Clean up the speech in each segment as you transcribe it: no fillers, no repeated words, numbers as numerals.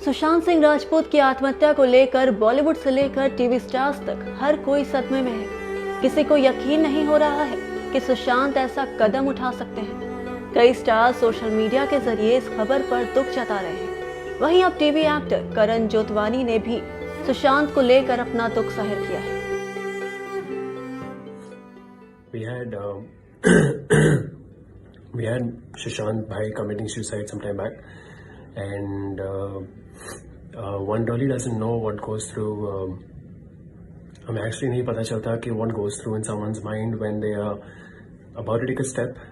सुशांत सिंह राजपूत की आत्महत्या को लेकर बॉलीवुड से लेकर टीवी स्टार्स तक हर कोई सदमे में है। किसी को यकीन नहीं हो रहा है कि सुशांत ऐसा कदम उठा सकते हैं। कई स्टार्स सोशल मीडिया के जरिए इस खबर पर दुख जता रहे हैं। वहीं अब टीवी एक्टर करण जोतवानी ने भी सुशांत को लेकर अपना दुख जाहिर किया है। We had Sushant Bhai committing suicide some time back, and one really doesn't know what goes through. हमें actually नहीं पता चलता कि what goes through in someone's mind when they are about to take a step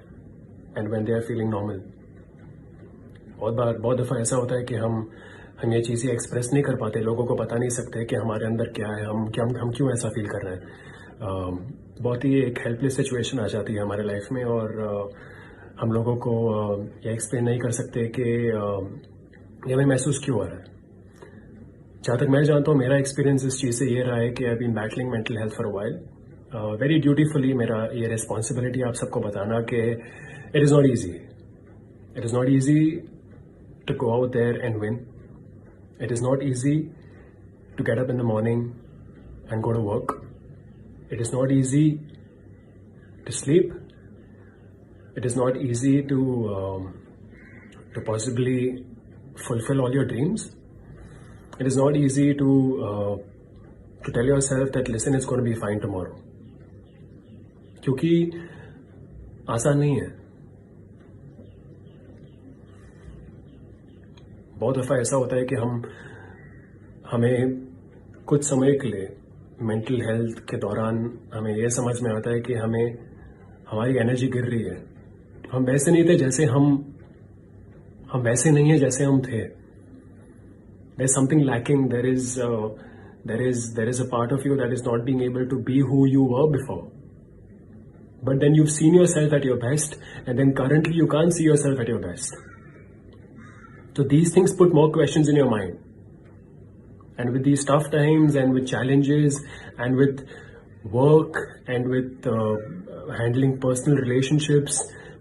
and when they are feeling normal. बहुत दफ़ा ऐसा होता है कि हम ये चीज़ें एक्सप्रेस नहीं कर पाते, लोगों को बता नहीं सकते कि हमारे अंदर क्या है, हम क्यों ऐसा फील कर रहे हैं। बहुत ही एक हेल्पलेस सिचुएशन आ जाती है हमारे लाइफ में, और हम लोगों को ये एक्सप्लेन नहीं कर सकते कि ये हमें महसूस क्यों हो रहा है। जहाँ तक मैं जानता हूँ, मेरा एक्सपीरियंस इस चीज़ से ये रहा है कि I been battling mental health for a while. Very dutifully मेरा ये रिस्पॉन्सिबिलिटी आप सबको बताना कि it is not easy. It is not easy to go out there and win. It is not easy to get up in the morning and go to work. It is not easy to sleep. It is not easy to possibly fulfill all your dreams. It is not easy to tell yourself that listen, it's going to be fine tomorrow. क्योंकि आसान नहीं है। बहुत दफ़ा ऐसा होता है कि हमें कुछ समय के लिए मेंटल हेल्थ के दौरान हमें यह समझ में आता है कि हमारी एनर्जी गिर रही है। हम वैसे नहीं थे जैसे हम वैसे नहीं है जैसे हम थे। There is something lacking, there is a part of you that is not being able to be who you were before, but then you've seen yourself at your best, and then currently you can't see yourself at your best. So these things put more questions in your mind. And with these tough times and with challenges and with work and with handling personal relationships,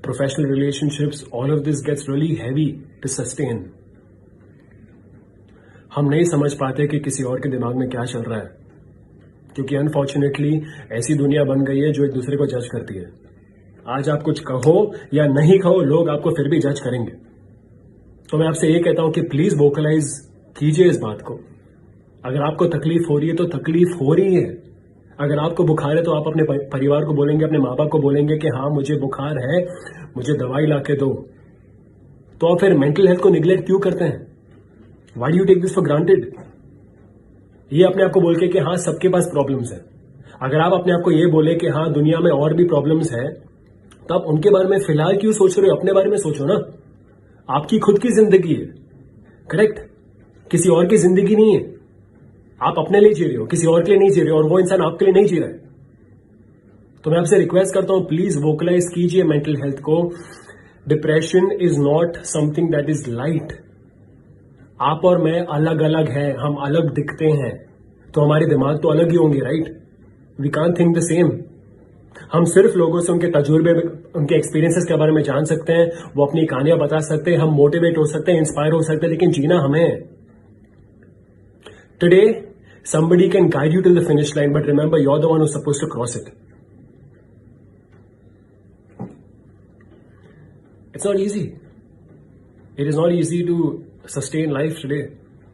professional relationships, all of this gets really heavy to sustain. हम नहीं समझ पाते कि किसी और के दिमाग में क्या चल रहा है, क्योंकि अनफॉर्चुनेटली ऐसी दुनिया बन गई है जो एक दूसरे को जज करती है। आज आप कुछ कहो या नहीं कहो, लोग आपको फिर भी जज करेंगे। तो मैं आपसे ये कहता हूं कि प्लीज वोकलाइज कीजिए इस बात को। अगर आपको तकलीफ हो रही है तो तकलीफ हो रही है। अगर आपको बुखार है तो आप अपने परिवार को बोलेंगे, अपने माँ बाप को बोलेंगे कि हाँ मुझे बुखार है, मुझे दवाई ला के दो। तो आप फिर मेंटल हेल्थ को निग्लेक्ट क्यों करते हैं? Why do you take this for granted? ये अपने आप को बोल के कि हाँ सबके पास प्रॉब्लम्स है। अगर आप अपने आप को ये बोले कि हाँ दुनिया में और भी प्रॉब्लम्स है, तो आप उनके बारे में फिलहाल क्यों सोच रहे हो? अपने बारे में सोचो ना। आपकी खुद की जिंदगी है, करेक्ट? किसी और की जिंदगी नहीं है। आप अपने लिए जी रहे हो, किसी और के लिए नहीं जी रहे हो, और वो इंसान आपके लिए नहीं जी रहा है। तो मैं आपसे रिक्वेस्ट करता हूं, प्लीज वोकलाइज कीजिए मेंटल हेल्थ को। Depression is not something that is light. आप और मैं अलग अलग हैं, हम अलग दिखते हैं, तो हमारे दिमाग तो अलग ही होंगे, right? We can't think the same. हम सिर्फ लोगों से उनके तजुर्बे, उनके एक्सपीरियंसेस के बारे में जान सकते हैं, वो अपनी कहानियां बता सकते हैं, हम मोटिवेट हो सकते हैं, इंस्पायर हो सकते हैं, लेकिन जीना हमें। Today somebody can guide you till the finish line, but remember you're the one who's supposed to cross it. It's not easy. It is not easy to sustain life today.